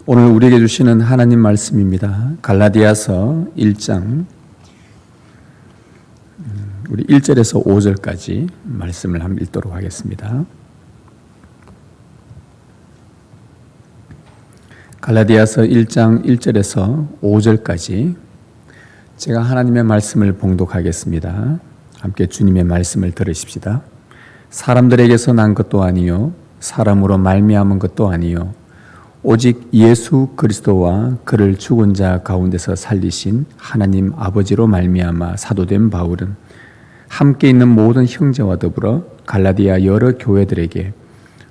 오늘 우리에게 주시는 하나님 말씀입니다. 갈라디아서 1장 우리 1절에서 5절까지 말씀을 한번 읽도록 하겠습니다. 갈라디아서 1장 1절에서 5절까지 제가 하나님의 말씀을 봉독하겠습니다. 함께 주님의 말씀을 들으십시다. 사람들에게서 난 것도 아니요 사람으로 말미암은 것도 아니요 오직 예수 그리스도와 그를 죽은 자 가운데서 살리신 하나님 아버지로 말미암아 사도된 바울은 함께 있는 모든 형제와 더불어 갈라디아 여러 교회들에게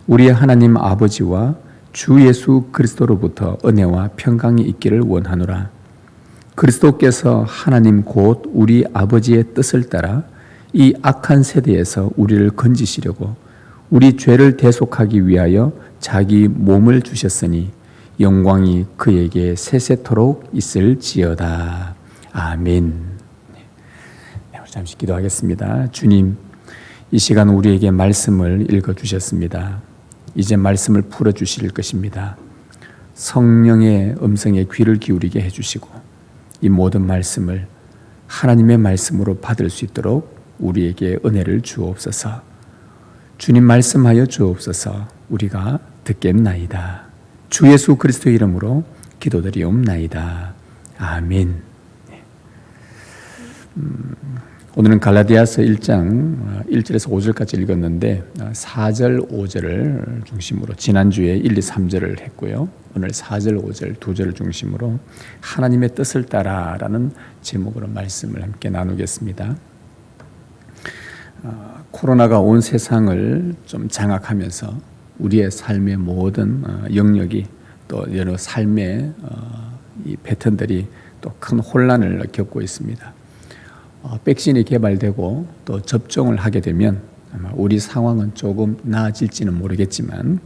우리의 하나님 아버지와 주 예수 그리스도로부터 은혜와 평강이 있기를 원하노라. 그리스도께서 하나님 곧 우리 아버지의 뜻을 따라 이 악한 세대에서 우리를 건지시려고 우리 죄를 대속하기 위하여 자기 몸을 주셨으니 영광이 그에게 세세토록 있을지어다. 아멘. 잠시 기도하겠습니다. 주님, 이 시간 우리에게 말씀을 읽어주셨습니다. 이제 말씀을 풀어주실 것입니다. 성령의 음성에 귀를 기울이게 해주시고 이 모든 말씀을 하나님의 말씀으로 받을 수 있도록 우리에게 은혜를 주옵소서. 주님 말씀하여 주옵소서. 우리가 듣겠나이다. 주 예수 그리스도의 이름으로 기도드리옵나이다. 아멘. 오늘은 갈라디아서 1장 1절에서 5절까지 읽었는데 4절, 5절을 중심으로 지난주에 1, 2, 3절을 했고요. 오늘 4절, 5절 두 절을 중심으로 하나님의 뜻을 따라라는 제목으로 말씀을 함께 나누겠습니다. 코로나가 온 세상을 좀 장악하면서 우리의 삶의 모든 영역이 또 여러 삶의 이 패턴들이 또 큰 혼란을 겪고 있습니다. 백신이 개발되고 또 접종을 하게 되면 아마 우리 상황은 조금 나아질지는 모르겠지만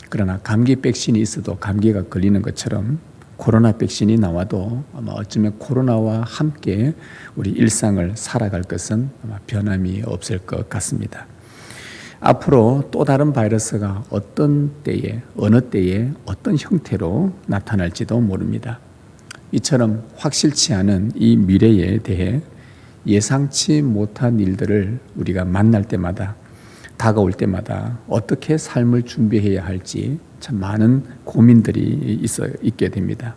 그러나 감기 백신이 있어도 감기가 걸리는 것처럼 코로나 백신이 나와도 아마 어쩌면 코로나와 함께 우리 일상을 살아갈 것은 아마 변함이 없을 것 같습니다. 앞으로 또 다른 바이러스가 어떤 때에, 어느 때에, 어떤 형태로 나타날지도 모릅니다. 이처럼 확실치 않은 이 미래에 대해 예상치 못한 일들을 우리가 만날 때마다, 다가올 때마다 어떻게 삶을 준비해야 할지 참 많은 고민들이 있게 됩니다.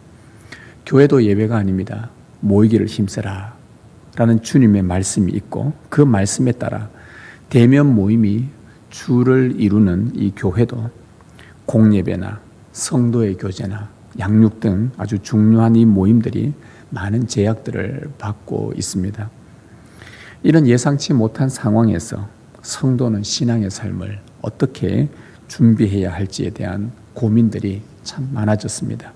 교회도 예외가 아닙니다. 모이기를 힘써라 라는 주님의 말씀이 있고 그 말씀에 따라 대면 모임이 주를 이루는 이 교회도 공예배나 성도의 교제나 양육 등 아주 중요한 이 모임들이 많은 제약들을 받고 있습니다. 이런 예상치 못한 상황에서 성도는 신앙의 삶을 어떻게 준비해야 할지에 대한 고민들이 참 많아졌습니다.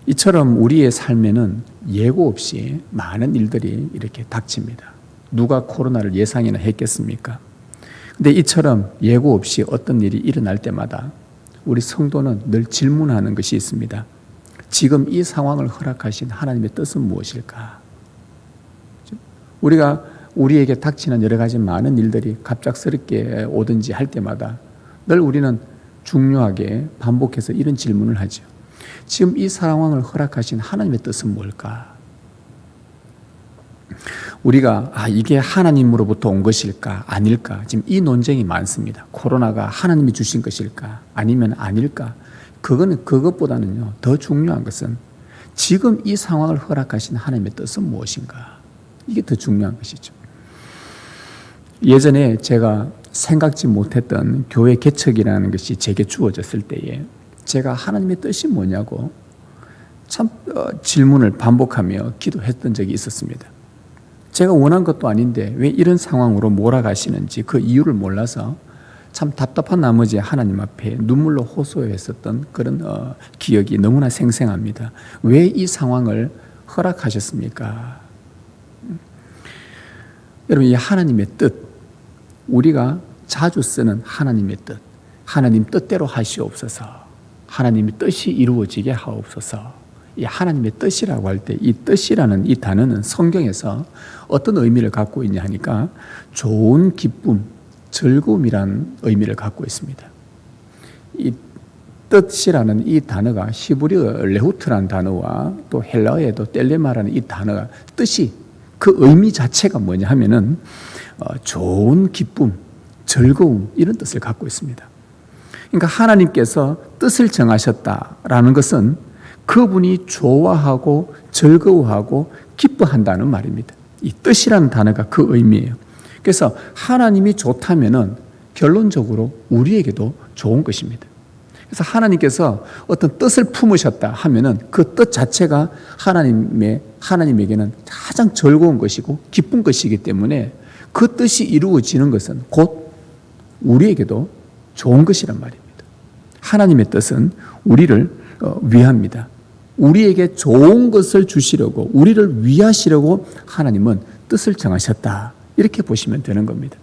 이처럼 우리의 삶에는 예고 없이 많은 일들이 이렇게 닥칩니다. 누가 코로나를 예상이나 했겠습니까? 근데 이처럼 예고 없이 어떤 일이 일어날 때마다 우리 성도는 늘 질문하는 것이 있습니다. 지금 이 상황을 허락하신 하나님의 뜻은 무엇일까? 우리에게 닥치는 여러 가지 많은 일들이 갑작스럽게 오든지 할 때마다 늘 우리는 중요하게 반복해서 이런 질문을 하죠. 지금 이 상황을 허락하신 하나님의 뜻은 뭘까? 우리가 이게 하나님으로부터 온 것일까 아닐까 지금 이 논쟁이 많습니다. 코로나가 하나님이 주신 것일까 아니면 아닐까? 그것보다는요 더 중요한 것은 지금 이 상황을 허락하신 하나님의 뜻은 무엇인가? 이게 더 중요한 것이죠. 예전에 제가 생각지 못했던 교회 개척이라는 것이 제게 주어졌을 때에 제가 하나님의 뜻이 뭐냐고 참 질문을 반복하며 기도했던 적이 있었습니다. 제가 원한 것도 아닌데 왜 이런 상황으로 몰아가시는지 그 이유를 몰라서 참 답답한 나머지 하나님 앞에 눈물로 호소했었던 그런 기억이 너무나 생생합니다. 왜 이 상황을 허락하셨습니까? 여러분, 이 하나님의 뜻, 우리가 자주 쓰는 하나님의 뜻, 하나님 뜻대로 하시옵소서, 하나님의 뜻이 이루어지게 하옵소서. 이 하나님의 뜻이라고 할 때 이 뜻이라는 이 단어는 성경에서 어떤 의미를 갖고 있냐 하니까 좋은 기쁨, 즐거움이란 의미를 갖고 있습니다. 이 뜻이라는 이 단어가 히브리어 레후트라는 단어와 또 헬라어에도 텔레마라는 이 단어가 뜻이 그 의미 자체가 뭐냐 하면은 좋은 기쁨, 즐거움 이런 뜻을 갖고 있습니다. 그러니까 하나님께서 뜻을 정하셨다라는 것은 그분이 좋아하고 즐거워하고 기뻐한다는 말입니다. 이 뜻이라는 단어가 그 의미예요. 그래서 하나님이 좋다면은 결론적으로 우리에게도 좋은 것입니다. 그래서 하나님께서 어떤 뜻을 품으셨다 하면은 그 뜻 자체가 하나님에게는 가장 즐거운 것이고 기쁜 것이기 때문에 그 뜻이 이루어지는 것은 곧 우리에게도 좋은 것이란 말입니다. 하나님의 뜻은 우리를 위합니다. 우리에게 좋은 것을 주시려고, 우리를 위하시려고 하나님은 뜻을 정하셨다. 이렇게 보시면 되는 겁니다.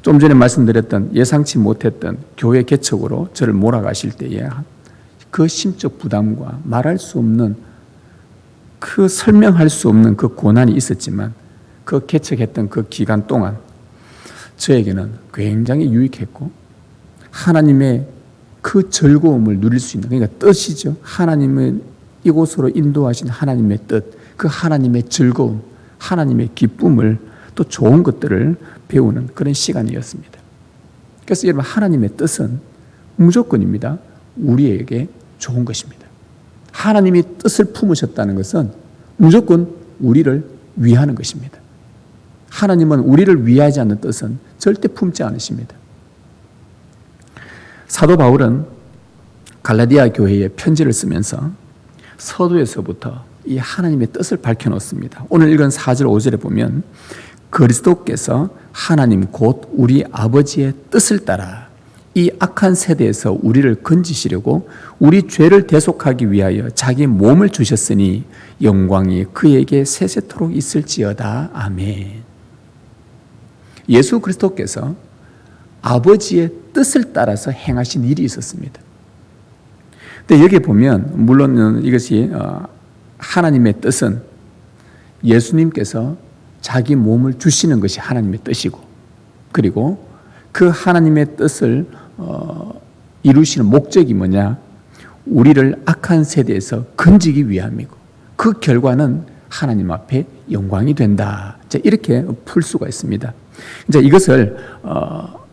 좀 전에 말씀드렸던 예상치 못했던 교회 개척으로 저를 몰아가실 때에 그 심적 부담과 말할 수 없는, 그 설명할 수 없는 그 고난이 있었지만 그 개척했던 그 기간 동안 저에게는 굉장히 유익했고 하나님의 그 즐거움을 누릴 수 있는, 그러니까 뜻이죠. 하나님의 이곳으로 인도하신 하나님의 뜻, 그 하나님의 즐거움, 하나님의 기쁨을 또 좋은 것들을 배우는 그런 시간이었습니다. 그래서 여러분, 하나님의 뜻은 무조건입니다. 우리에게 좋은 것입니다. 하나님이 뜻을 품으셨다는 것은 무조건 우리를 위하는 것입니다. 하나님은 우리를 위하지 않는 뜻은 절대 품지 않으십니다. 사도 바울은 갈라디아 교회에 편지를 쓰면서 서두에서부터 이 하나님의 뜻을 밝혀놓습니다. 오늘 읽은 4절 5절에 보면 그리스도께서 하나님 곧 우리 아버지의 뜻을 따라 이 악한 세대에서 우리를 건지시려고 우리 죄를 대속하기 위하여 자기 몸을 주셨으니 영광이 그에게 세세토록 있을지어다. 아멘. 예수 그리스도께서 아버지의 뜻을 따라서 행하신 일이 있었습니다. 근데 여기 보면 물론 이것이 하나님의 뜻은 예수님께서 자기 몸을 주시는 것이 하나님의 뜻이고, 그리고 그 하나님의 뜻을 이루시는 목적이 뭐냐? 우리를 악한 세대에서 건지기 위함이고, 그 결과는 하나님 앞에 영광이 된다. 이렇게 풀 수가 있습니다. 이제 이것을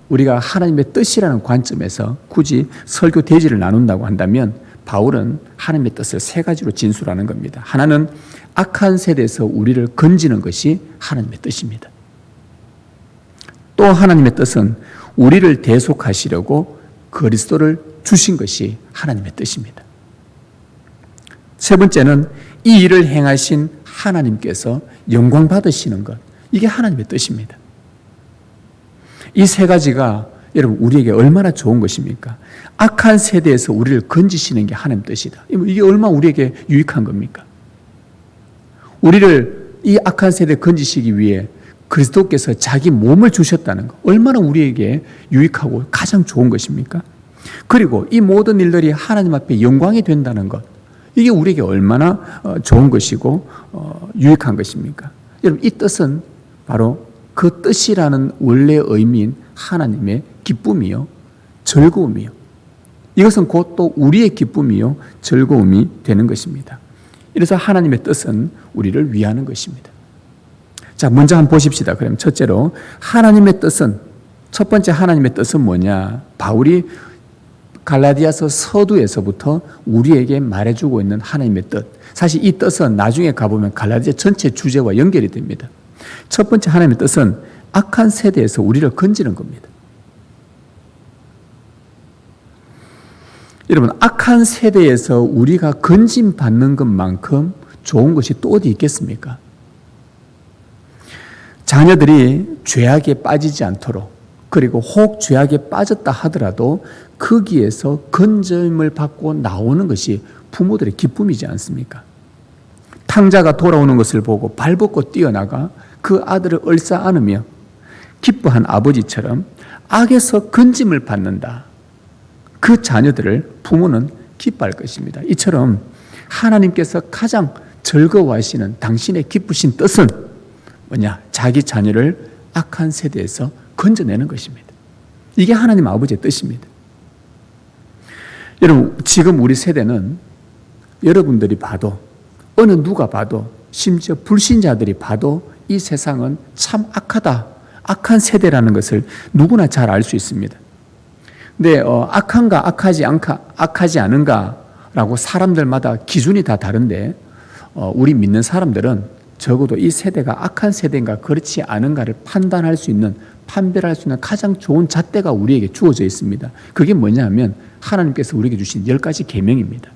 우리가 하나님의 뜻이라는 관점에서 굳이 설교 대지를 나눈다고 한다면 바울은 하나님의 뜻을 세 가지로 진술하는 겁니다. 하나는 악한 세대에서 우리를 건지는 것이 하나님의 뜻입니다. 또 하나님의 뜻은 우리를 대속하시려고 그리스도를 주신 것이 하나님의 뜻입니다. 세 번째는 이 일을 행하신 하나님께서 영광 받으시는 것, 이게 하나님의 뜻입니다. 이 세 가지가 여러분 우리에게 얼마나 좋은 것입니까? 악한 세대에서 우리를 건지시는 게 하나님의 뜻이다. 이게 얼마나 우리에게 유익한 겁니까? 우리를 이 악한 세대에 건지시기 위해 그리스도께서 자기 몸을 주셨다는 것, 얼마나 우리에게 유익하고 가장 좋은 것입니까? 그리고 이 모든 일들이 하나님 앞에 영광이 된다는 것, 이게 우리에게 얼마나 좋은 것이고 유익한 것입니까? 여러분, 이 뜻은 바로 그 뜻이라는 원래의 의미인 하나님의 기쁨이요, 즐거움이요. 이것은 곧 또 우리의 기쁨이요, 즐거움이 되는 것입니다. 이래서 하나님의 뜻은 우리를 위하는 것입니다. 자, 먼저 한번 보십시다. 그럼 첫째로 하나님의 뜻은, 첫 번째 하나님의 뜻은 뭐냐? 바울이 갈라디아서 서두에서부터 우리에게 말해주고 있는 하나님의 뜻. 사실 이 뜻은 나중에 가보면 갈라디아 전체 주제와 연결이 됩니다. 첫 번째 하나님의 뜻은 악한 세대에서 우리를 건지는 겁니다. 여러분, 악한 세대에서 우리가 건짐받는 것만큼 좋은 것이 또 어디 있겠습니까? 자녀들이 죄악에 빠지지 않도록, 그리고 혹 죄악에 빠졌다 하더라도 거기에서 건짐을 받고 나오는 것이 부모들의 기쁨이지 않습니까? 탕자가 돌아오는 것을 보고 발벗고 뛰어나가 그 아들을 얼싸 안으며 기뻐한 아버지처럼 악에서 건짐을 받는다. 그 자녀들을 부모는 기뻐할 것입니다. 이처럼 하나님께서 가장 즐거워하시는 당신의 기쁘신 뜻은 뭐냐? 자기 자녀를 악한 세대에서 건져내는 것입니다. 이게 하나님 아버지의 뜻입니다. 여러분, 지금 우리 세대는 여러분들이 봐도, 어느 누가 봐도, 심지어 불신자들이 봐도 이 세상은 참 악하다, 악한 세대라는 것을 누구나 잘 알 수 있습니다. 근데 악한가 악하지 않은가라고 사람들마다 기준이 다 다른데, 우리 믿는 사람들은 적어도 이 세대가 악한 세대인가 그렇지 않은가를 판단할 수 있는, 판별할 수 있는 가장 좋은 잣대가 우리에게 주어져 있습니다. 그게 뭐냐 하면 하나님께서 우리에게 주신 10가지 계명입니다.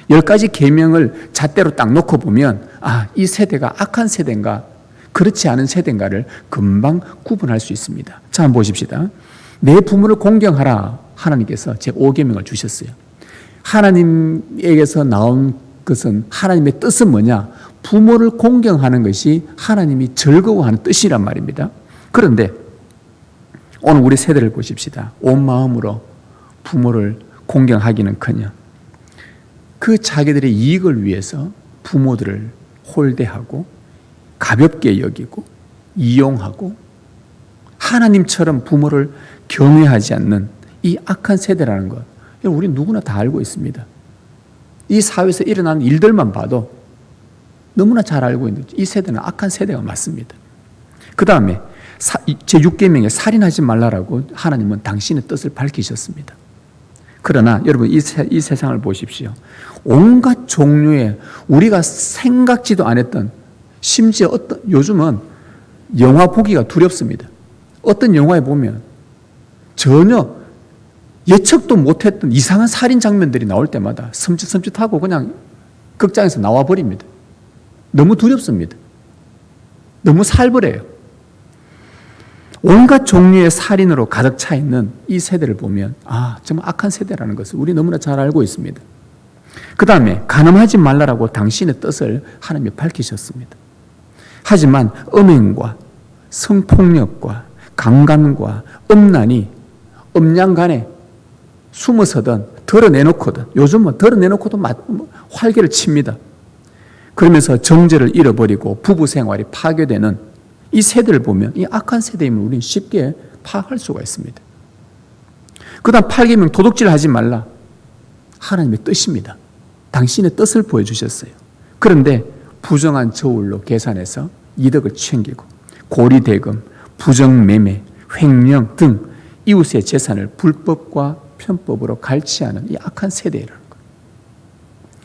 10가지 계명을 잣대로 딱 놓고 보면, 이 세대가 악한 세대인가 그렇지 않은 세대인가를 금방 구분할 수 있습니다. 자, 한번 보십시다. 내 부모를 공경하라. 하나님께서 제5계명을 주셨어요. 하나님에게서 나온 것은, 하나님의 뜻은 뭐냐? 부모를 공경하는 것이 하나님이 즐거워하는 뜻이란 말입니다. 그런데 오늘 우리 세대를 보십시다. 온 마음으로 부모를 공경하기는커녕 그 자기들의 이익을 위해서 부모들을 홀대하고 가볍게 여기고 이용하고 하나님처럼 부모를 경외하지 않는 이 악한 세대라는 것, 우리 누구나 다 알고 있습니다. 이 사회에서 일어나는 일들만 봐도 너무나 잘 알고 있는 이 세대는 악한 세대가 맞습니다. 그 다음에 제6계명에 살인하지 말라라고 하나님은 당신의 뜻을 밝히셨습니다. 그러나 여러분, 이 세상을 보십시오. 온갖 종류의 우리가 생각지도 않았던, 심지어 요즘은 영화 보기가 두렵습니다. 어떤 영화에 보면 전혀 예측도 못했던 이상한 살인 장면들이 나올 때마다 섬찟섬찟하고 그냥 극장에서 나와버립니다. 너무 두렵습니다. 너무 살벌해요. 온갖 종류의 살인으로 가득 차 있는 이 세대를 보면 정말 악한 세대라는 것을 우리 너무나 잘 알고 있습니다. 그 다음에 간음하지 말라라고 당신의 뜻을 하나님이 밝히셨습니다. 하지만 음행과 성폭력과 강간과 음란이 음양간에 숨어서든 드러내놓거든, 요즘은 드러내놓고도 활개를 칩니다. 그러면서 정제를 잃어버리고 부부 생활이 파괴되는 이 세대를 보면 이 악한 세대임을 우리는 쉽게 파악할 수가 있습니다. 그 다음 8계명 도둑질 하지 말라. 하나님의 뜻입니다. 당신의 뜻을 보여주셨어요. 그런데 부정한 저울로 계산해서 이득을 챙기고 고리대금, 부정매매, 횡령 등 이웃의 재산을 불법과 편법으로 갈취하는 이 악한 세대라는 거예요.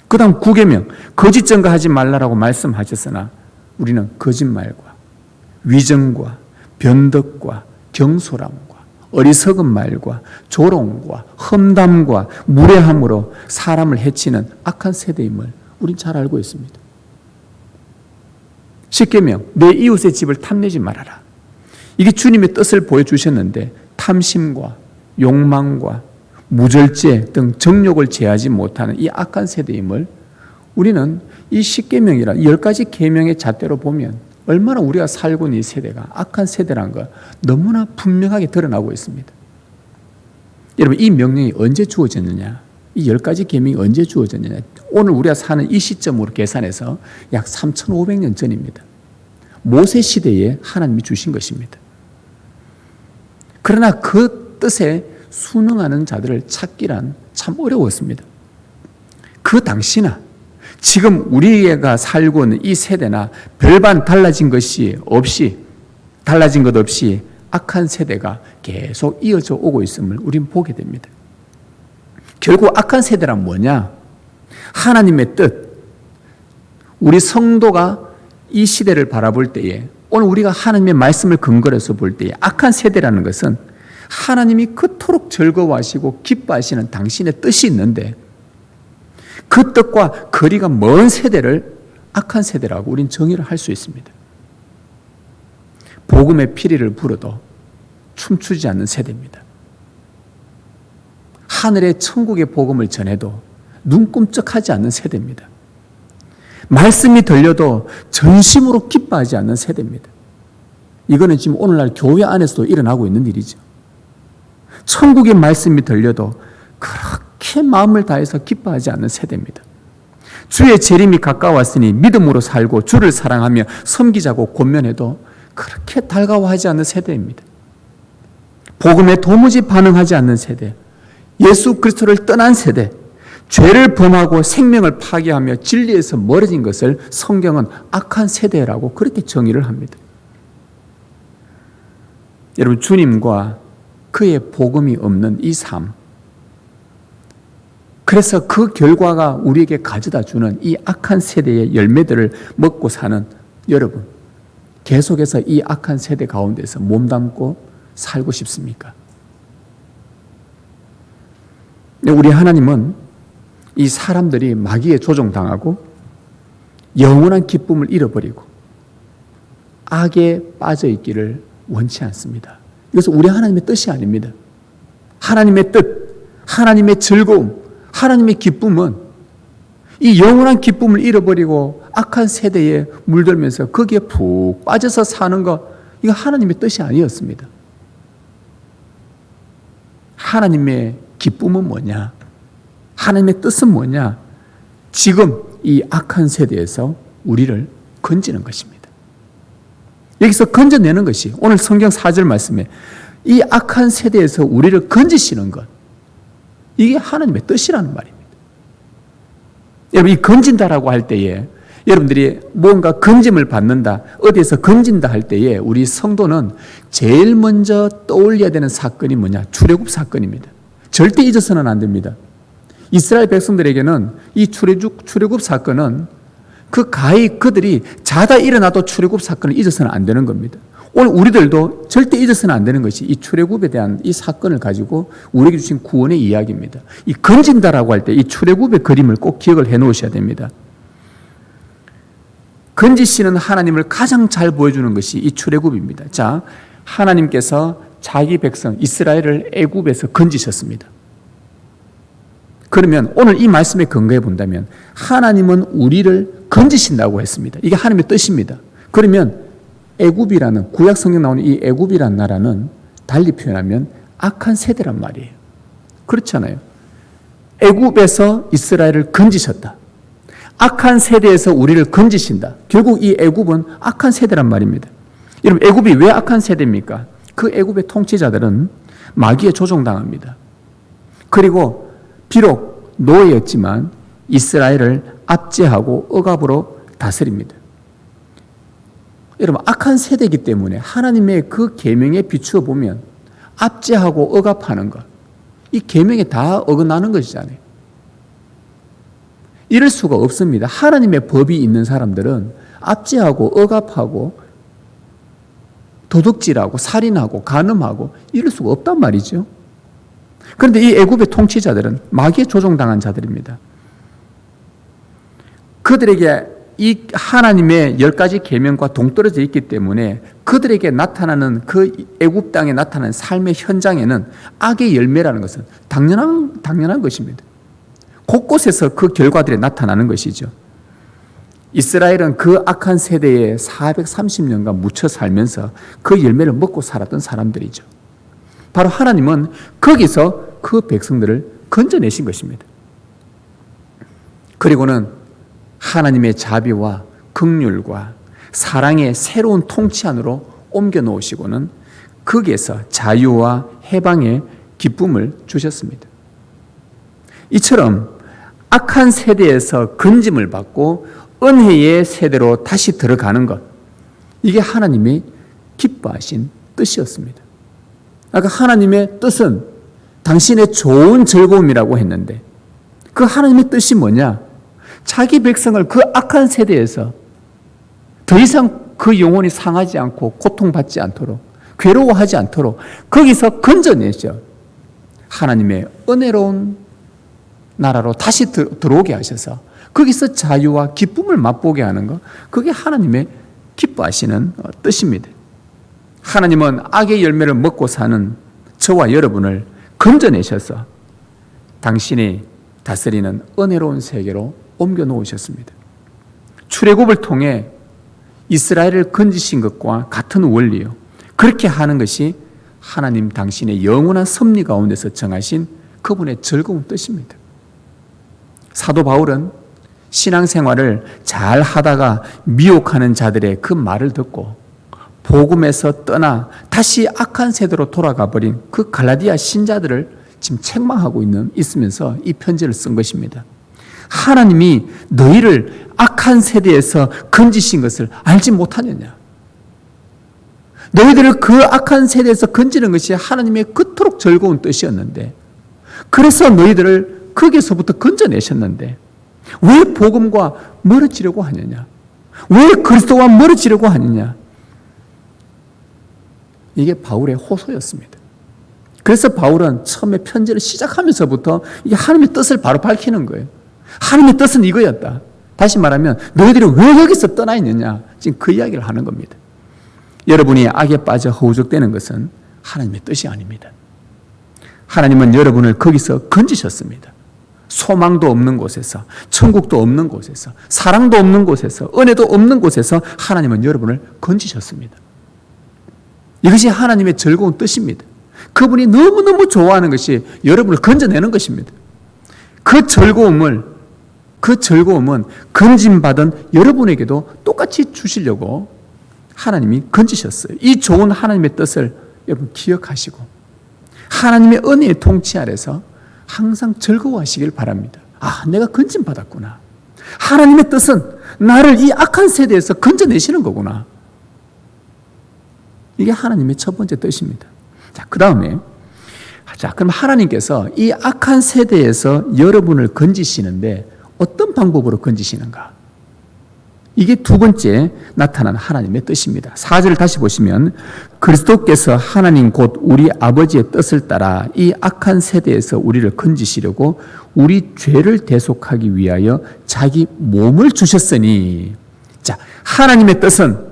그 다음 9계명 거짓 증거하지 말라라고 말씀하셨으나 우리는 거짓말과 위정과 변덕과 경솔함과 어리석은 말과 조롱과 험담과 무례함으로 사람을 해치는 악한 세대임을 우린 잘 알고 있습니다. 10계명 내 이웃의 집을 탐내지 말아라. 이게 주님의 뜻을 보여주셨는데 탐심과 욕망과 무절제 등 정욕을 제하지 못하는 이 악한 세대임을 우리는 이 10계명이라 10가지 계명의 잣대로 보면 얼마나 우리가 살고 있는 이 세대가 악한 세대라는 걸 너무나 분명하게 드러나고 있습니다. 여러분, 이 명령이 언제 주어졌느냐? 이 10가지 계명이 언제 주어졌느냐? 오늘 우리가 사는 이 시점으로 계산해서 약 3,500년 전입니다. 모세 시대에 하나님이 주신 것입니다. 그러나 그 뜻에 순응하는 자들을 찾기란 참 어려웠습니다. 그 당시나 지금 우리가 살고 있는 이 세대나 별반 달라진 것 없이 악한 세대가 계속 이어져 오고 있음을 우리는 보게 됩니다. 결국 악한 세대란 뭐냐? 하나님의 뜻, 우리 성도가 이 시대를 바라볼 때에, 오늘 우리가 하나님의 말씀을 근거로 해서 볼 때에 악한 세대라는 것은 하나님이 그토록 즐거워하시고 기뻐하시는 당신의 뜻이 있는데 그 뜻과 거리가 먼 세대를 악한 세대라고 우리는 정의를 할 수 있습니다. 복음의 피리를 불어도 춤추지 않는 세대입니다. 하늘의 천국의 복음을 전해도 눈 끔찍하지 않는 세대입니다. 말씀이 들려도 전심으로 기뻐하지 않는 세대입니다. 이거는 지금 오늘날 교회 안에서도 일어나고 있는 일이죠. 천국의 말씀이 들려도 그렇게 마음을 다해서 기뻐하지 않는 세대입니다. 주의 재림이 가까웠으니 믿음으로 살고 주를 사랑하며 섬기자고 권면해도 그렇게 달가워하지 않는 세대입니다. 복음에 도무지 반응하지 않는 세대. 예수 그리스도를 떠난 세대, 죄를 범하고 생명을 파괴하며 진리에서 멀어진 것을 성경은 악한 세대라고 그렇게 정의를 합니다. 여러분, 주님과 그의 복음이 없는 이 삶, 그래서 그 결과가 우리에게 가져다 주는 이 악한 세대의 열매들을 먹고 사는 여러분, 계속해서 이 악한 세대 가운데서 몸담고 살고 싶습니까? 우리 하나님은 이 사람들이 마귀에 조종당하고 영원한 기쁨을 잃어버리고 악에 빠져 있기를 원치 않습니다. 이것은 우리 하나님의 뜻이 아닙니다. 하나님의 뜻, 하나님의 즐거움, 하나님의 기쁨은 이 영원한 기쁨을 잃어버리고 악한 세대에 물들면서 거기에 푹 빠져서 사는 것, 이거 하나님의 뜻이 아니었습니다. 하나님의 기쁨은 뭐냐? 하나님의 뜻은 뭐냐? 지금 이 악한 세대에서 우리를 건지는 것입니다. 여기서 건져내는 것이 오늘 성경 4절 말씀에 이 악한 세대에서 우리를 건지시는 것, 이게 하나님의 뜻이라는 말입니다. 여러분, 이 건진다라고 할 때에 여러분들이 뭔가 건짐을 받는다, 어디에서 건진다 할 때에 우리 성도는 제일 먼저 떠올려야 되는 사건이 뭐냐? 출애굽 사건입니다. 절대 잊어서는 안 됩니다. 이스라엘 백성들에게는 이 출애굽 사건은 그들이 자다 일어나도 출애굽 사건을 잊어서는 안 되는 겁니다. 오늘 우리들도 절대 잊어서는 안 되는 것이 이 출애굽에 대한 이 사건을 가지고 우리에게 주신 구원의 이야기입니다. 이 건진다라고 할 때 이 출애굽의 그림을 꼭 기억을 해 놓으셔야 됩니다. 건지시는 하나님을 가장 잘 보여주는 것이 이 출애굽입니다. 자, 하나님께서 자기 백성 이스라엘을 애굽에서 건지셨습니다. 그러면 오늘 이 말씀에 근거해 본다면 하나님은 우리를 건지신다고 했습니다. 이게 하나님의 뜻입니다. 그러면 애굽이라는, 구약 성경 나오는 이 애굽이라는 나라는 달리 표현하면 악한 세대란 말이에요. 그렇잖아요. 애굽에서 이스라엘을 건지셨다. 악한 세대에서 우리를 건지신다. 결국 이 애굽은 악한 세대란 말입니다. 여러분, 애굽이 왜 악한 세대입니까? 그 애굽의 통치자들은 마귀에 조종당합니다. 그리고 비록 노예였지만 이스라엘을 압제하고 억압으로 다스립니다. 여러분, 악한 세대이기 때문에 하나님의 그 계명에 비추어 보면 압제하고 억압하는 것, 이 계명에 다 어긋나는 것이잖아요. 이럴 수가 없습니다. 하나님의 법이 있는 사람들은 압제하고 억압하고 도둑질하고 살인하고 간음하고 이럴 수가 없단 말이죠. 그런데 이 애굽의 통치자들은 마귀에 조종당한 자들입니다. 그들에게 이 하나님의 10가지 계명과 동떨어져 있기 때문에 그들에게 나타나는 그 애굽 땅에 나타나는 삶의 현장에는 악의 열매라는 것은 당연한 것입니다. 곳곳에서 그 결과들이 나타나는 것이죠. 이스라엘은 그 악한 세대에 430년간 묻혀 살면서 그 열매를 먹고 살았던 사람들이죠. 바로 하나님은 거기서 그 백성들을 건져내신 것입니다. 그리고는 하나님의 자비와 긍휼과 사랑의 새로운 통치 안으로 옮겨 놓으시고는 거기에서 자유와 해방의 기쁨을 주셨습니다. 이처럼 악한 세대에서 건짐을 받고 은혜의 세대로 다시 들어가는 것, 이게 하나님이 기뻐하신 뜻이었습니다. 아까 하나님의 뜻은 당신의 좋은 즐거움이라고 했는데 그 하나님의 뜻이 뭐냐? 자기 백성을 그 악한 세대에서 더 이상 그 영혼이 상하지 않고 고통받지 않도록, 괴로워하지 않도록 거기서 건져내죠. 하나님의 은혜로운 나라로 다시 들어오게 하셔서 거기서 자유와 기쁨을 맛보게 하는 것, 그게 하나님의 기뻐하시는 뜻입니다. 하나님은 악의 열매를 먹고 사는 저와 여러분을 건져내셔서 당신이 다스리는 은혜로운 세계로 옮겨 놓으셨습니다. 출애굽을 통해 이스라엘을 건지신 것과 같은 원리요. 그렇게 하는 것이 하나님 당신의 영원한 섭리 가운데서 정하신 그분의 즐거운 뜻입니다. 사도 바울은 신앙생활을 잘 하다가 미혹하는 자들의 그 말을 듣고 복음에서 떠나 다시 악한 세대로 돌아가 버린 그 갈라디아 신자들을 지금 책망하고 있으면서 이 편지를 쓴 것입니다. 하나님이 너희를 악한 세대에서 건지신 것을 알지 못하느냐? 너희들을 그 악한 세대에서 건지는 것이 하나님의 그토록 즐거운 뜻이었는데, 그래서 너희들을 거기서부터 건져내셨는데 왜 복음과 멀어지려고 하느냐? 왜 그리스도와 멀어지려고 하느냐? 이게 바울의 호소였습니다. 그래서 바울은 처음에 편지를 시작하면서부터 이게 하나님의 뜻을 바로 밝히는 거예요. 하나님의 뜻은 이거였다. 다시 말하면 너희들이 왜 여기서 떠나 있느냐? 지금 그 이야기를 하는 겁니다. 여러분이 악에 빠져 허우적대는 것은 하나님의 뜻이 아닙니다. 하나님은 여러분을 거기서 건지셨습니다. 소망도 없는 곳에서, 천국도 없는 곳에서, 사랑도 없는 곳에서, 은혜도 없는 곳에서 하나님은 여러분을 건지셨습니다. 이것이 하나님의 즐거운 뜻입니다. 그분이 너무너무 좋아하는 것이 여러분을 건져내는 것입니다. 그 즐거움은 건짐받은 여러분에게도 똑같이 주시려고 하나님이 건지셨어요. 이 좋은 하나님의 뜻을 여러분 기억하시고 하나님의 은혜의 통치 아래서 항상 즐거워하시길 바랍니다. 아, 내가 건짐받았구나. 하나님의 뜻은 나를 이 악한 세대에서 건져내시는 거구나. 이게 하나님의 첫 번째 뜻입니다. 자, 그 다음에 그럼 하나님께서 이 악한 세대에서 여러분을 건지시는데 어떤 방법으로 건지시는가? 이게 두 번째 나타난 하나님의 뜻입니다. 4절을 다시 보시면 그리스도께서 하나님 곧 우리 아버지의 뜻을 따라 이 악한 세대에서 우리를 건지시려고 우리 죄를 대속하기 위하여 자기 몸을 주셨으니, 자, 하나님의 뜻은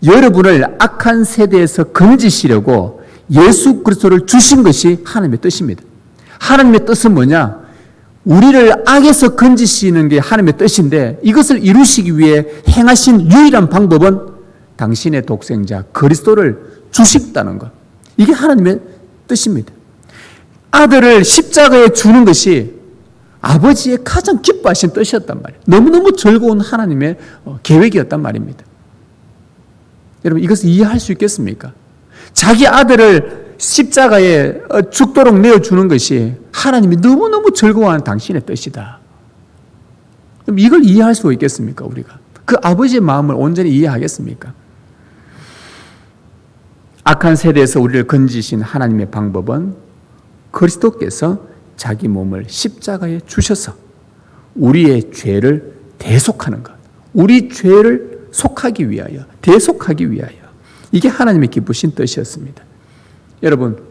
여러분을 악한 세대에서 건지시려고 예수 그리스도를 주신 것이 하나님의 뜻입니다. 하나님의 뜻은 뭐냐? 우리를 악에서 건지시는 게 하나님의 뜻인데 이것을 이루시기 위해 행하신 유일한 방법은 당신의 독생자 그리스도를 주셨다는 것. 이게 하나님의 뜻입니다. 아들을 십자가에 주는 것이 아버지의 가장 기뻐하신 뜻이었단 말이에요. 너무너무 즐거운 하나님의 계획이었단 말입니다. 여러분, 이것을 이해할 수 있겠습니까? 자기 아들을 십자가에 죽도록 내어주는 것이 하나님이 너무너무 즐거워하는 당신의 뜻이다. 그럼 이걸 이해할 수 있겠습니까, 우리가? 그 아버지의 마음을 온전히 이해하겠습니까? 악한 세대에서 우리를 건지신 하나님의 방법은 그리스도께서 자기 몸을 십자가에 주셔서 우리의 죄를 대속하는 것, 우리 죄를 속하기 위하여, 대속하기 위하여, 이게 하나님의 기쁘신 뜻이었습니다. 여러분,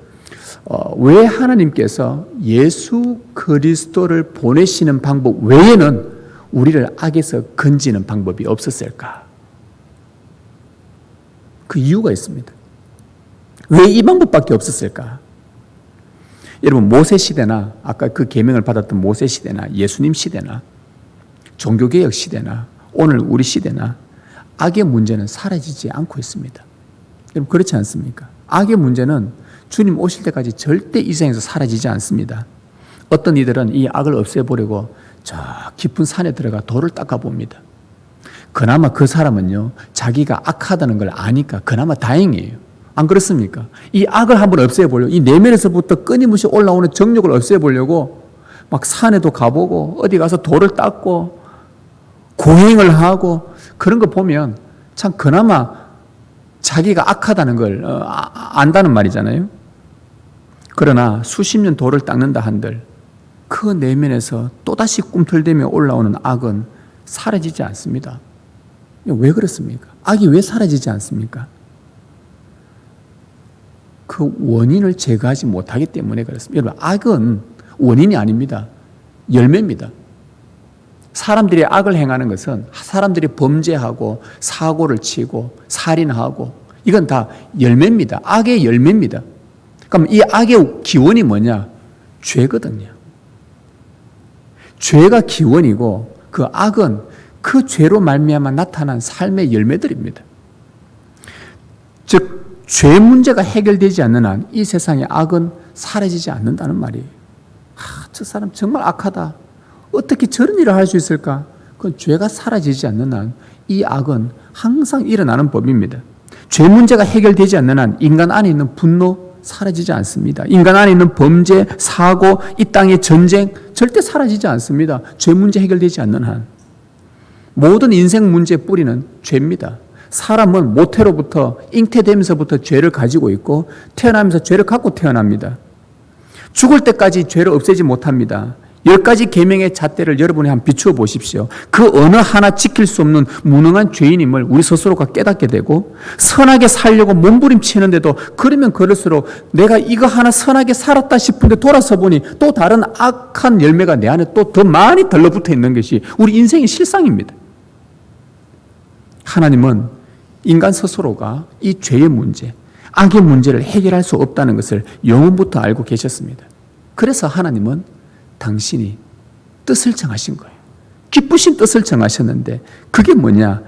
왜 하나님께서 예수 그리스도를 보내시는 방법 외에는 우리를 악에서 건지는 방법이 없었을까? 그 이유가 있습니다. 왜 이 방법밖에 없었을까? 여러분, 모세 시대나 아까 그 계명을 받았던 모세 시대나 예수님 시대나 종교개혁 시대나 오늘 우리 시대나 악의 문제는 사라지지 않고 있습니다. 여러분, 그렇지 않습니까? 악의 문제는 주님 오실 때까지 절대 이 세상에서 사라지지 않습니다. 어떤 이들은 이 악을 없애보려고 저 깊은 산에 들어가 돌을 닦아봅니다. 그나마 그 사람은요, 자기가 악하다는 걸 아니까 그나마 다행이에요. 안 그렇습니까? 이 악을 한번 없애보려고, 이 내면에서부터 끊임없이 올라오는 정욕을 없애보려고 막 산에도 가보고 어디 가서 돌을 닦고 고행을 하고 그런 거 보면 참 그나마 자기가 악하다는 걸 안다는 말이잖아요. 그러나 수십 년 돌을 닦는다 한들 그 내면에서 또다시 꿈틀대며 올라오는 악은 사라지지 않습니다. 왜 그렇습니까? 악이 왜 사라지지 않습니까? 그 원인을 제거하지 못하기 때문에 그렇습니다. 여러분, 악은 원인이 아닙니다. 열매입니다. 사람들이 악을 행하는 것은 사람들이 범죄하고 사고를 치고 살인하고 이건 다 열매입니다. 악의 열매입니다. 그럼 이 악의 기원이 뭐냐? 죄거든요. 죄가 기원이고 그 악은 그 죄로 말미암아 나타난 삶의 열매들입니다. 즉 죄 문제가 해결되지 않는 한 이 세상의 악은 사라지지 않는다는 말이에요. 저 사람 정말 악하다. 어떻게 저런 일을 할 수 있을까? 그건 죄가 사라지지 않는 한 이 악은 항상 일어나는 법입니다. 죄 문제가 해결되지 않는 한 인간 안에 있는 분노, 사라지지 않습니다. 인간 안에 있는 범죄, 사고, 이 땅의 전쟁 절대 사라지지 않습니다. 죄 문제 해결되지 않는 한. 모든 인생 문제의 뿌리는 죄입니다. 사람은 모태로부터 잉태되면서부터 죄를 가지고 있고 태어나면서 죄를 갖고 태어납니다. 죽을 때까지 죄를 없애지 못합니다. 10가지 계명의 잣대를 여러분이 한번 비추어 보십시오. 그 어느 하나 지킬 수 없는 무능한 죄인임을 우리 스스로가 깨닫게 되고, 선하게 살려고 몸부림치는데도 그러면 그럴수록 내가 이거 하나 선하게 살았다 싶은데 돌아서 보니 또 다른 악한 열매가 내 안에 또 더 많이 들러붙어 있는 것이 우리 인생의 실상입니다. 하나님은 인간 스스로가 이 죄의 문제, 악의 문제를 해결할 수 없다는 것을 영원부터 알고 계셨습니다. 그래서 하나님은 당신이 뜻을 정하신 거예요. 기쁘신 뜻을 정하셨는데 그게 뭐냐?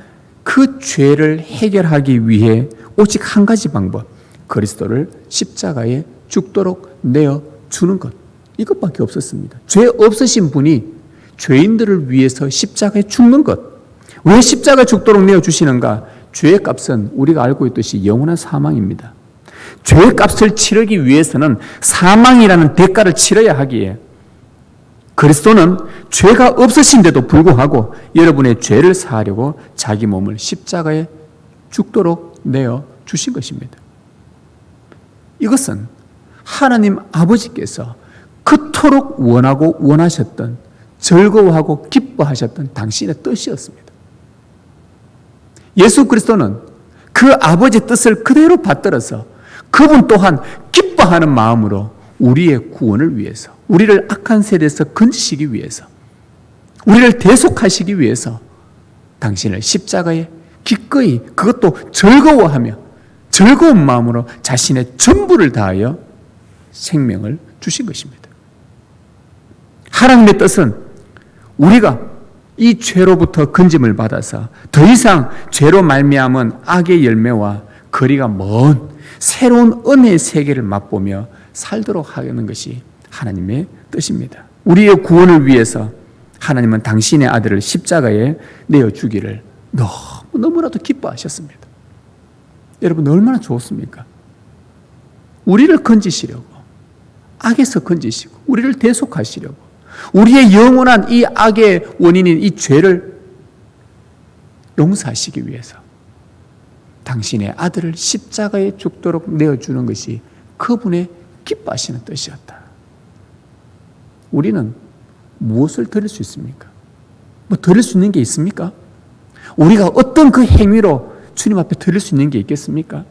그 죄를 해결하기 위해 오직 한 가지 방법, 그리스도를 십자가에 죽도록 내어주는 것, 이것밖에 없었습니다. 죄 없으신 분이 죄인들을 위해서 십자가에 죽는 것. 왜 십자가에 죽도록 내어주시는가? 죄의 값은 우리가 알고 있듯이 영원한 사망입니다. 죄의 값을 치르기 위해서는 사망이라는 대가를 치러야 하기에 그리스도는 죄가 없으신데도 불구하고 여러분의 죄를 사하려고 자기 몸을 십자가에 죽도록 내어주신 것입니다. 이것은 하나님 아버지께서 그토록 원하고 원하셨던, 즐거워하고 기뻐하셨던 당신의 뜻이었습니다. 예수 그리스도는 그 아버지의 뜻을 그대로 받들어서 그분 또한 기뻐하는 마음으로 우리의 구원을 위해서, 우리를 악한 세대에서 건지시기 위해서, 우리를 대속하시기 위해서 당신을 십자가에 기꺼이, 그것도 즐거워하며 즐거운 마음으로 자신의 전부를 다하여 생명을 주신 것입니다. 하나님의 뜻은 우리가 이 죄로부터 건짐을 받아서 더 이상 죄로 말미암은 악의 열매와 거리가 먼 새로운 은혜의 세계를 맛보며 살도록 하는 것이 하나님의 뜻입니다. 우리의 구원을 위해서 하나님은 당신의 아들을 십자가에 내어주기를 너무나도 기뻐하셨습니다. 여러분 얼마나 좋습니까? 우리를 건지시려고, 악에서 건지시고 우리를 대속하시려고, 우리의 영원한 이 악의 원인인 이 죄를 용서하시기 위해서 당신의 아들을 십자가에 죽도록 내어주는 것이 그분의 기뻐하시는 뜻이었다. 우리는 무엇을 드릴 수 있습니까? 뭐 드릴 수 있는 게 있습니까? 우리가 어떤 그 행위로 주님 앞에 드릴 수 있는 게 있겠습니까?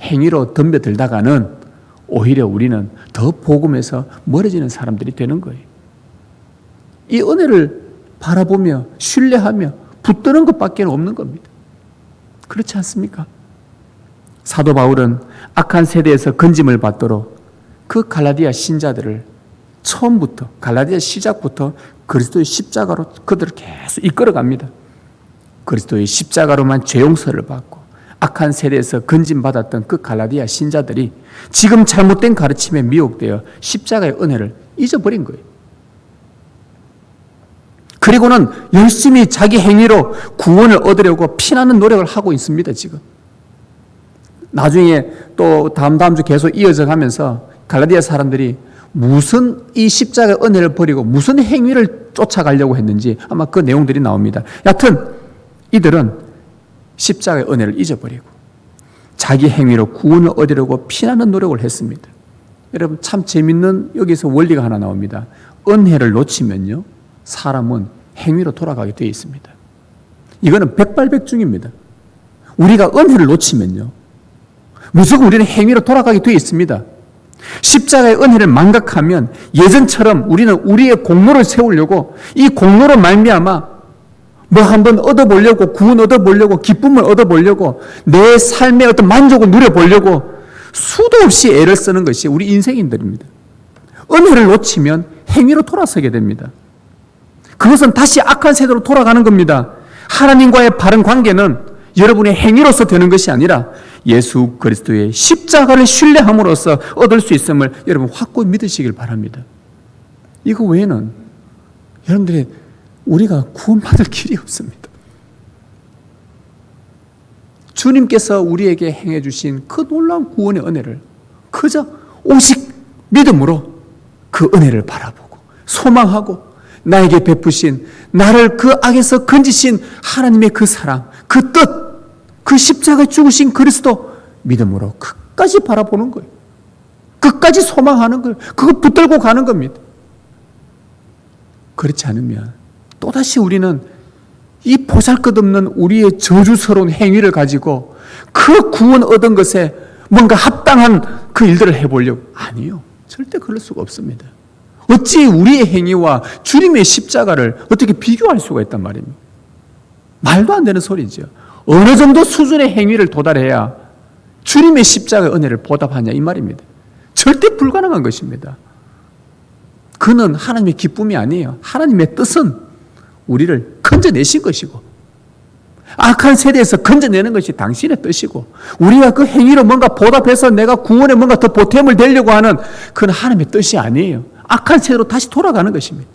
행위로 덤벼들다가는 오히려 우리는 더 복음에서 멀어지는 사람들이 되는 거예요. 이 은혜를 바라보며 신뢰하며 붙드는 것밖에 없는 겁니다. 그렇지 않습니까? 사도 바울은 악한 세대에서 건짐을 받도록 그 갈라디아 신자들을 처음부터, 갈라디아 시작부터 그리스도의 십자가로 그들을 계속 이끌어갑니다. 그리스도의 십자가로만 죄 용서를 받고 악한 세대에서 건짐받았던 그 갈라디아 신자들이 지금 잘못된 가르침에 미혹되어 십자가의 은혜를 잊어버린 거예요. 그리고는 열심히 자기 행위로 구원을 얻으려고 피나는 노력을 하고 있습니다, 지금. 나중에 또 다음 주 계속 이어져 가면서 갈라디아 사람들이 무슨 이 십자가의 은혜를 버리고 무슨 행위를 쫓아가려고 했는지 아마 그 내용들이 나옵니다. 여하튼 이들은 십자가의 은혜를 잊어버리고 자기 행위로 구원을 얻으려고 피나는 노력을 했습니다. 여러분 참 재밌는 여기서 원리가 하나 나옵니다. 은혜를 놓치면요, 사람은 행위로 돌아가게 되어 있습니다. 이거는 백발백중입니다. 우리가 은혜를 놓치면요, 무조건 우리는 행위로 돌아가게 되어 있습니다. 십자가의 은혜를 망각하면 예전처럼 우리는 우리의 공로를 세우려고, 이 공로로 말미암아 뭐 한번 얻어보려고, 구원 얻어보려고, 기쁨을 얻어보려고, 내 삶의 어떤 만족을 누려보려고 수도 없이 애를 쓰는 것이 우리 인생인들입니다. 은혜를 놓치면 행위로 돌아서게 됩니다. 그것은 다시 악한 세대로 돌아가는 겁니다. 하나님과의 바른 관계는 여러분의 행위로서 되는 것이 아니라 예수 그리스도의 십자가를 신뢰함으로써 얻을 수 있음을 여러분 확고히 믿으시길 바랍니다. 이거 외에는 여러분들이 우리가 구원받을 길이 없습니다. 주님께서 우리에게 행해 주신 그 놀라운 구원의 은혜를 그저 오직 믿음으로 그 은혜를 바라보고 소망하고 나에게 베푸신, 나를 그 악에서 건지신 하나님의 그 사랑, 그 뜻, 그 십자가에 죽으신 그리스도 믿음으로 끝까지 바라보는 거예요. 끝까지 소망하는 거예요. 그거 붙들고 가는 겁니다. 그렇지 않으면 또다시 우리는 이 보잘것없는 우리의 저주스러운 행위를 가지고 그 구원 얻은 것에 뭔가 합당한 그 일들을 해보려고. 아니요. 절대 그럴 수가 없습니다. 어찌 우리의 행위와 주님의 십자가를 어떻게 비교할 수가 있단 말입니까? 말도 안 되는 소리죠. 어느 정도 수준의 행위를 도달해야 주님의 십자가의 은혜를 보답하냐 이 말입니다. 절대 불가능한 것입니다. 그는 하나님의 기쁨이 아니에요. 하나님의 뜻은 우리를 건져내신 것이고 악한 세대에서 건져내는 것이 당신의 뜻이고 우리가 그 행위로 뭔가 보답해서 내가 구원에 뭔가 더 보탬을 되려고 하는 그건 하나님의 뜻이 아니에요. 악한 세대로 다시 돌아가는 것입니다.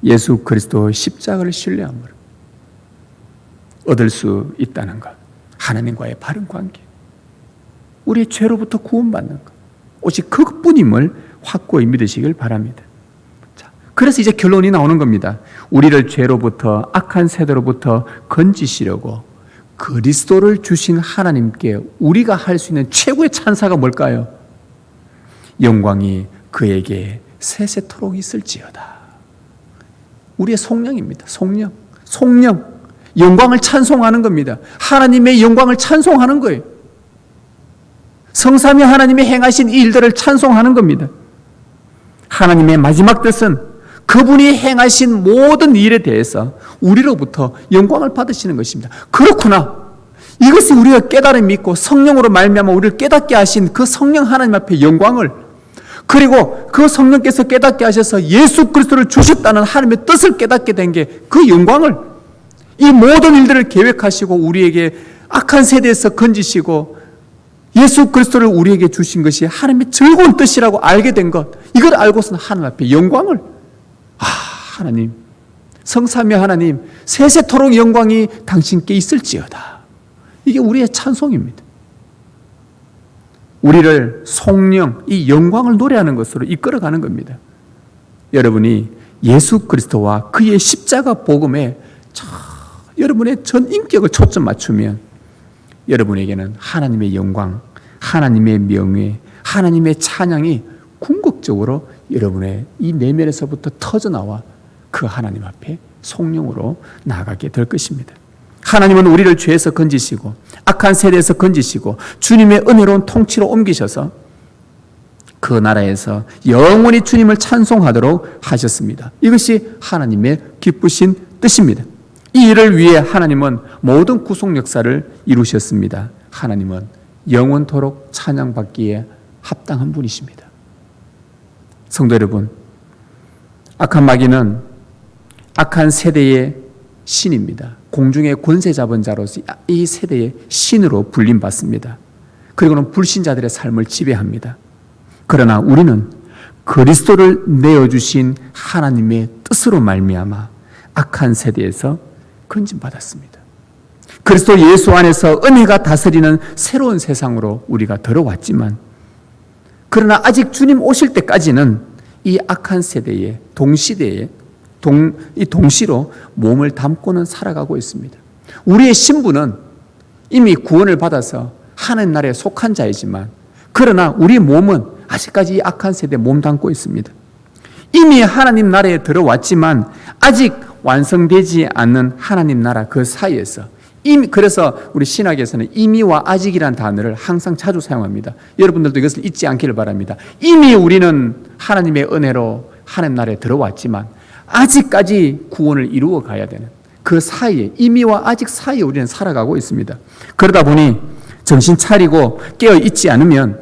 예수 그리스도의 십자가를 신뢰함으로 얻을 수 있다는 것, 하나님과의 바른 관계, 우리의 죄로부터 구원받는 것, 오직 그것뿐임을 확고히 믿으시길 바랍니다. 자, 그래서 이제 결론이 나오는 겁니다. 우리를 죄로부터, 악한 세대로부터 건지시려고 그리스도를 주신 하나님께 우리가 할 수 있는 최고의 찬사가 뭘까요? 영광이 그에게 세세토록 있을지어다. 우리의 속령입니다. 속령. 영광을 찬송하는 겁니다. 하나님의 영광을 찬송하는 거예요. 성삼위 하나님이 행하신 이 일들을 찬송하는 겁니다. 하나님의 마지막 뜻은 그분이 행하신 모든 일에 대해서 우리로부터 영광을 받으시는 것입니다. 그렇구나. 이것이 우리가 깨달음 믿고 성령으로 말미암아 우리를 깨닫게 하신 그 성령 하나님 앞에 영광을, 그리고 그 성령께서 깨닫게 하셔서 예수 그리스도를 주셨다는 하나님의 뜻을 깨닫게 된 게 그 영광을, 이 모든 일들을 계획하시고 우리에게 악한 세대에서 건지시고 예수 그리스도를 우리에게 주신 것이 하나님의 즐거운 뜻이라고 알게 된 것, 이걸 알고서는 하나님 앞에 영광을, 하나님, 성삼위 하나님, 세세토록 영광이 당신께 있을지어다. 이게 우리의 찬송입니다. 우리를 성령, 이 영광을 노래하는 것으로 이끌어가는 겁니다. 여러분이 예수 그리스도와 그의 십자가 복음에 여러분의 전 인격을 초점 맞추면 여러분에게는 하나님의 영광, 하나님의 명예, 하나님의 찬양이 궁극적으로 여러분의 이 내면에서부터 터져나와 그 하나님 앞에 성령으로 나아가게 될 것입니다. 하나님은 우리를 죄에서 건지시고 악한 세대에서 건지시고 주님의 은혜로운 통치로 옮기셔서 그 나라에서 영원히 주님을 찬송하도록 하셨습니다. 이것이 하나님의 기쁘신 뜻입니다. 이 일을 위해 하나님은 모든 구속 역사를 이루셨습니다. 하나님은 영원토록 찬양받기에 합당한 분이십니다. 성도 여러분, 악한 마귀는 악한 세대의 신입니다. 공중의 권세 잡은 자로서 이 세대의 신으로 불림받습니다. 그리고는 불신자들의 삶을 지배합니다. 그러나 우리는 그리스도를 내어주신 하나님의 뜻으로 말미암아 악한 세대에서 건진받았습니다. 그리스도 예수 안에서 은혜가 다스리는 새로운 세상으로 우리가 들어왔지만, 그러나 아직 주님 오실 때까지는 이 악한 세대의 동시대에 이 동시로 몸을 담고는 살아가고 있습니다. 우리의 신분은 이미 구원을 받아서 하나님 나라에 속한 자이지만, 그러나 우리 몸은 아직까지 이 악한 세대에 몸 담고 있습니다. 이미 하나님 나라에 들어왔지만 아직 완성되지 않는 하나님 나라 그 사이에서 그래서 우리 신학에서는 이미와 아직이라는 단어를 항상 자주 사용합니다. 여러분들도 이것을 잊지 않기를 바랍니다. 이미 우리는 하나님의 은혜로 하나님 나라에 들어왔지만 아직까지 구원을 이루어 가야 되는 그 사이에, 이미와 아직 사이에 우리는 살아가고 있습니다. 그러다 보니 정신 차리고 깨어 있지 않으면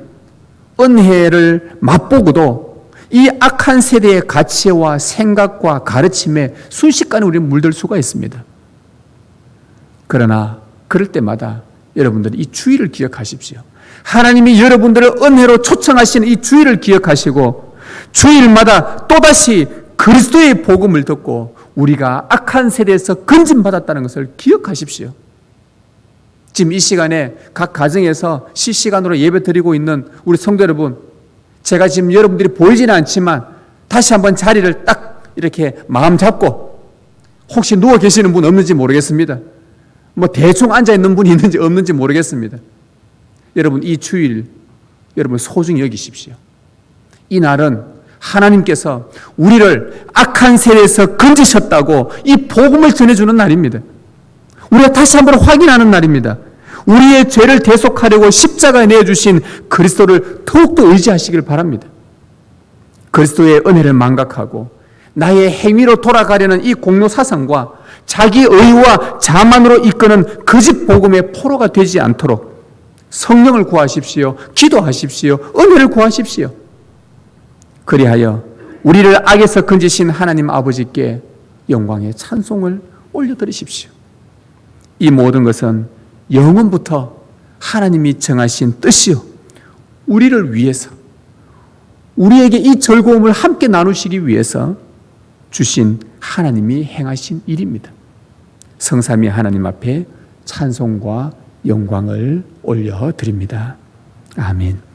은혜를 맛보고도 이 악한 세대의 가치와 생각과 가르침에 순식간에 우리는 물들 수가 있습니다. 그러나 그럴 때마다 여러분들이 이 주의를 기억하십시오. 하나님이 여러분들을 은혜로 초청하시는 이 주의를 기억하시고 주일마다 또다시 그리스도의 복음을 듣고 우리가 악한 세대에서 건진받았다는 것을 기억하십시오. 지금 이 시간에 각 가정에서 실시간으로 예배 드리고 있는 우리 성도 여러분, 제가 지금 여러분들이 보이지는 않지만 다시 한번 자리를 딱 이렇게 마음 잡고, 혹시 누워 계시는 분 없는지 모르겠습니다. 뭐 대충 앉아 있는 분이 있는지 없는지 모르겠습니다. 여러분, 이 주일 여러분 소중히 여기십시오. 이 날은 하나님께서 우리를 악한 세력에서 건지셨다고 이 복음을 전해주는 날입니다. 우리가 다시 한번 확인하는 날입니다. 우리의 죄를 대속하려고 십자가에 내어주신 그리스도를 더욱더 의지하시길 바랍니다. 그리스도의 은혜를 망각하고 나의 행위로 돌아가려는 이 공로사상과 자기 의와 자만으로 이끄는 거짓 복음의 포로가 되지 않도록 성령을 구하십시오. 기도하십시오. 은혜를 구하십시오. 그리하여 우리를 악에서 건지신 하나님 아버지께 영광의 찬송을 올려드리십시오. 이 모든 것은 영원부터 하나님이 정하신 뜻이요, 우리를 위해서, 우리에게 이 즐거움을 함께 나누시기 위해서 주신 하나님이 행하신 일입니다. 성삼위 하나님 앞에 찬송과 영광을 올려드립니다. 아멘.